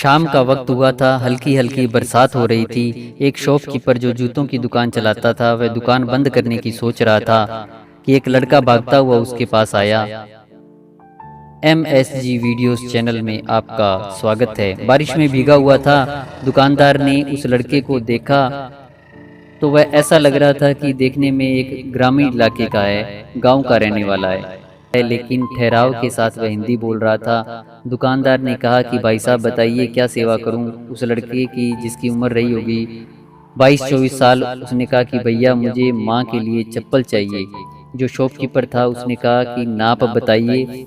शाम का वक्त हुआ था, हल्की हल्की बरसात हो रही थी। एक शॉपकीपर जो जूतों की दुकान चलाता था वह दुकान बंद करने की सोच रहा था कि एक लड़का भागता हुआ उसके पास आया। MSG वीडियोस चैनल में आपका स्वागत है। बारिश में भीगा हुआ था। दुकानदार ने उस लड़के को देखा तो वह ऐसा लग रहा था कि देखने में एक ग्रामीण इलाके का है, गांव का रहने वाला है, लेकिन ठहराव के साथ वह हिंदी बोल रहा था। दुकानदार ने कहा कि भाई साहब बताइए क्या सेवा करूं। उस लड़के की जिसकी उम्र रही होगी 22-24 साल, उसने कहा कि भैया मुझे माँ के लिए चप्पल चाहिए। जो शॉपकीपर था उसने कहा कि नाप बताइए,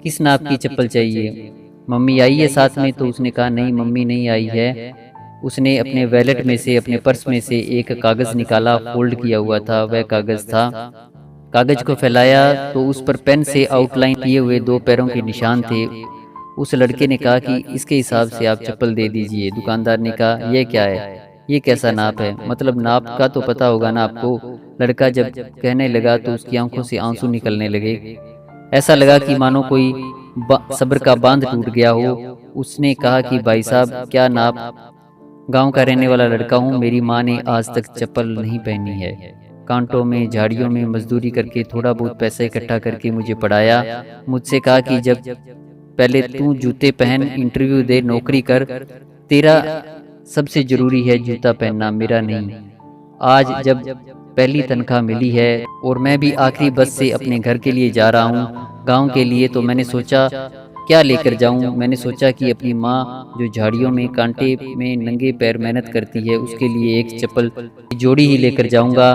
किस नाप की चप्पल चाहिए, मम्मी आई है साथ में? तो उसने कहा नहीं मम्मी नहीं आई है। उसने अपने वैलेट में से, अपने पर्स में से एक कागज़ निकाला, फोल्ड किया हुआ था वह कागज़ था। कागज को फैलाया तो उस पर पेन से आउटलाइन किए हुए 2 पैरों के निशान थे। उस लड़के ने कहा कि इसके हिसाब से आप चप्पल दे दीजिए। दुकानदार ने कहा यह क्या है, ये कैसा नाप है, मतलब नाप का तो पता होगा ना आपको। लड़का जब कहने लगा तो उसकी आंखों से आंसू निकलने लगे। ऐसा लगा कि मानो कोई सब्र का बांध टूट गया हो। उसने कहा कि भाई साहब क्या नाप, गांव का रहने वाला लड़का हूँ, मेरी माँ ने आज तक चप्पल नहीं पहनी है। कांटों में झाड़ियों में मजदूरी करके थोड़ा बहुत पैसा इकट्ठा करके मुझे पढ़ाया। मुझसे कहा कि जब पहले तू जूते पहन, इंटरव्यू दे, नौकरी कर, तेरा सबसे ज़रूरी है जूता पहनना, मेरा नहीं। आज जब पहली तनख्वाह मिली है और मैं भी आखिरी बस से अपने घर के लिए जा रहा हूँ, गांव के लिए, तो मैंने सोचा क्या लेकर जाऊं। मैंने सोचा कि अपनी माँ जो झाड़ियों में कांटे में नंगे पैर मेहनत करती है उसके लिए एक चप्पल की जोड़ी ही लेकर जाऊंगा।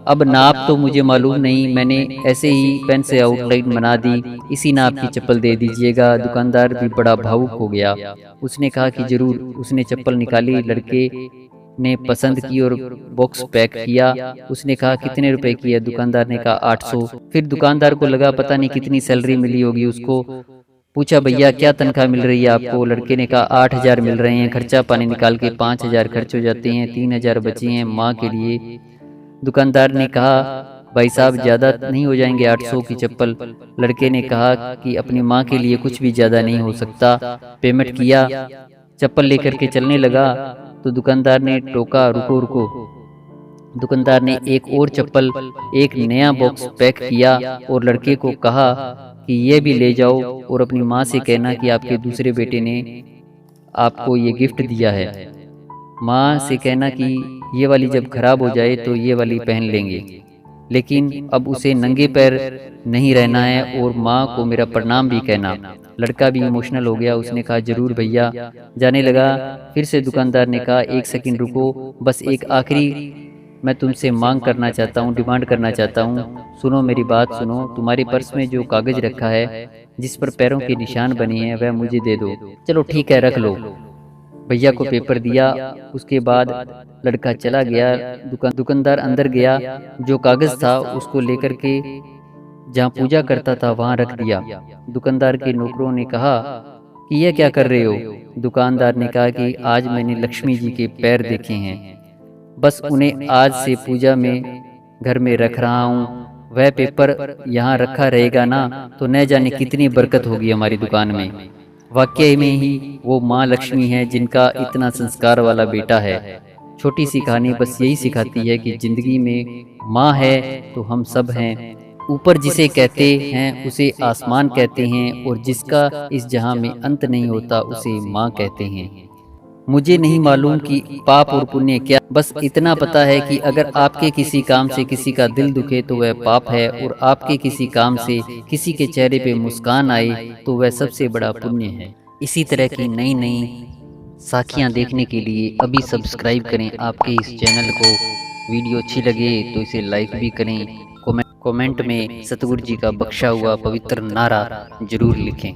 अब नाप तो मुझे मालूम नहीं, मैंने ऐसे ही पेन से आउटलाइन बना दी, इसी नाप की चप्पल दे दीजिएगा। दुकानदार भी बड़ा भावुक हो गया। उसने कहा कि जरूर। उसने चप्पल निकाली, लड़के ने पसंद की और बॉक्स पैक किया। उसने कहा कितने रुपए की है? दुकानदार ने कहा 800। फिर दुकानदार को लगा पता नहीं कितनी सैलरी मिली होगी उसको। पूछा भैया क्या तनख्वाह मिल रही है आपको? लड़के ने कहा 8,000 मिल रहे हैं, खर्चा पानी निकाल के 5,000 खर्च हो जाते हैं, 3,000 बचे हैं माँ के लिए। दुकानदार ने कहा भाई साहब ज़्यादा नहीं हो जाएंगे 800 की चप्पल? लड़के ने कहा कि अपनी माँ के लिए कुछ भी ज़्यादा नहीं हो सकता। पेमेंट किया, चप्पल लेकर के चलने लगा तो दुकानदार ने टोका रुको रुको। दुकानदार ने एक और चप्पल, एक नया बॉक्स पैक किया और लड़के को कहा कि ये भी ले जाओ और अपनी माँ से कहना कि आपके दूसरे बेटे ने आपको ये गिफ्ट दिया है। माँ से कहना कि ये वाली जब खराब हो जाए तो ये वाली पहन लेंगे, लेकिन अब उसे नंगे पैर नहीं रहना है और माँ को मेरा प्रणाम भी कहना। लड़का भी इमोशनल हो गया। उसने कहा जरूर भैया। जाने लगा। फिर से दुकानदार ने कहा एक सेकंड रुको, बस एक आखिरी मैं तुमसे मांग करना चाहता हूँ, डिमांड करना चाहता हूँ। सुनो मेरी बात सुनो, तुम्हारे पर्स में जो कागज रखा है जिस पर पैरों के निशान बने हैं वह मुझे दे दो। चलो ठीक है रख लो। भैया को पेपर दिया। उसके बाद लड़का चला गया। दुकानदार अंदर गया, जो कागज था उसको लेकर के जहाँ पूजा करता था वहाँ रख दिया। दुकानदार के नौकरों ने कहा कि यह क्या कर रहे हो? दुकानदार ने कहा कि आज मैंने लक्ष्मी जी के पैर देखे हैं, बस उन्हें आज से पूजा में घर में रख रहा हूँ। वह पेपर यहाँ रखा रहेगा ना तो न जाने कितनी बरकत होगी हमारी दुकान में। वाकई में ही वो माँ लक्ष्मी है जिनका इतना संस्कार वाला बेटा है। छोटी सी कहानी बस यही सिखाती है कि जिंदगी में माँ है तो हम सब हैं। ऊपर जिसे कहते हैं उसे आसमान कहते हैं और जिसका इस जहां में अंत नहीं होता उसे माँ कहते हैं। मुझे नहीं मालूम कि पाप और पुण्य क्या, बस इतना पता है कि अगर आपके किसी काम से किसी का दिल दुखे तो वह पाप है, और आपके किसी काम से किसी के चेहरे पे मुस्कान आए तो वह सबसे बड़ा पुण्य है। इसी तरह की नई नई साखियाँ देखने के लिए अभी सब्सक्राइब करें आपके इस चैनल को। वीडियो अच्छी लगे तो इसे लाइक भी करें। कमेंट में सतगुरु जी का बख्शा हुआ पवित्र नारा जरूर लिखें।